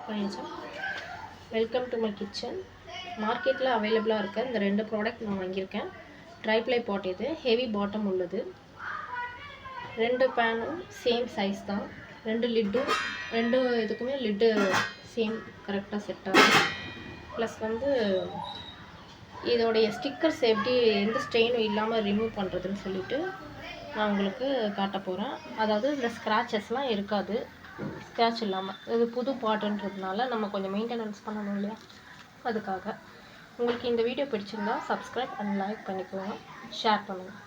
பண்ணியாச்சா? Welcome to my kitchen. மார்க்கெட்டில் அவைலபிளாக இருக்க இந்த 2 ப்ராடக்ட் நான் வாங்கியிருக்கேன். ட்ரைப்ளை பாட், இது ஹெவி பாட்டம் உள்ளது. 2 பேனும் சேம் சைஸ் தான். 2 லிட்டும் 2 இதுக்குமே லிட்டு சேம் கரெக்டாக செட் ஆகும். ப்ளஸ் வந்து இதோடைய ஸ்டிக்கர்ஸ் எப்படி எந்த ஸ்ட்ரெயினும் இல்லாமல் ரிமூவ் பண்ணுறதுன்னு சொல்லிட்டு நான் உங்களுக்கு காட்ட போகிறேன். அதாவது இதில் ஸ்க்ராச்சஸ்லாம் இருக்காது. ஸ்க்ராட்ச் இல்லாமல் இது புது பாட்டுன்றதுனால நம்ம கொஞ்சம் மெயின்டெனன்ஸ் பண்ணணும் இல்லையா, அதுக்காக. உங்களுக்கு இந்த வீடியோ பிடிச்சிருந்தா சப்ஸ்கிரைப் அண்ட் லைக் பண்ணிக்கோங்க, ஷேர் பண்ணுங்கள்.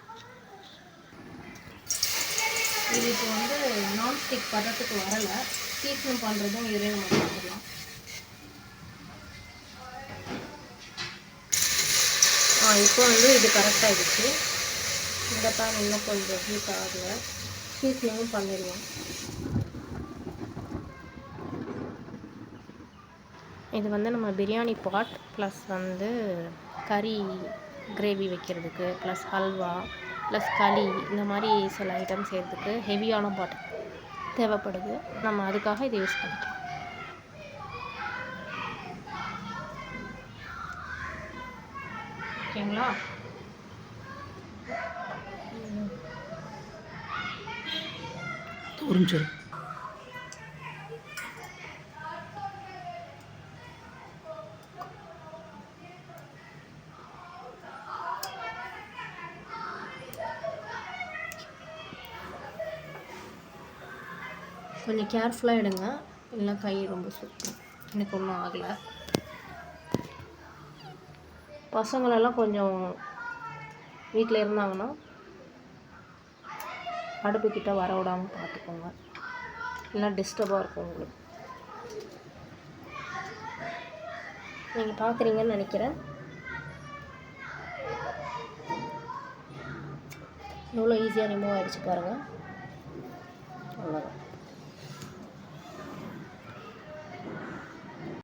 இது இப்போ வந்து நான்ஸ்டிக் பதத்துக்கு வரலை. சீசன் பண்ணுறதும் இதுலேயே நம்ம பார்த்துக்கலாம். இப்போ வந்து இது கரெக்டாகிடுச்சு. இந்த பேன் இன்னும் கொஞ்சம் ஹீட் ஆகலை. சீசனிங்கும் பண்ணிடுவோம். இது வந்து நம்ம பிரியாணி பாட் ப்ளஸ் வந்து கறி கிரேவி வைக்கிறதுக்கு, ப்ளஸ் ஹல்வா, ப்ளஸ் களி, இந்த மாதிரி சில ஐட்டம் செய்கிறதுக்கு ஹெவியான பாட் தேவைப்படுது. நம்ம அதுக்காக இதை யூஸ் பண்ணிக்கலாம். ஓகேங்களா? ஒரு நிமிஷம். கொஞ்சம் கேர்ஃபுல்லாக எடுங்க, இல்லைனா கை ரொம்ப சுற்றும். எனக்கு ஒன்றும் ஆகலை. பசங்களெல்லாம் கொஞ்சம் வீட்டில் இருந்தாங்கன்னா அடுப்புக்கிட்ட வர விடாமல் பார்த்துக்கோங்க, இல்லைனா டிஸ்டர்பாக இருக்கும் உங்களுக்கு. நீங்கள் பார்க்குறீங்கன்னு நினைக்கிறேன். எவ்வளோ ஈஸியாக ரிமூவ் ஆகிடுச்சு பாருங்கள்.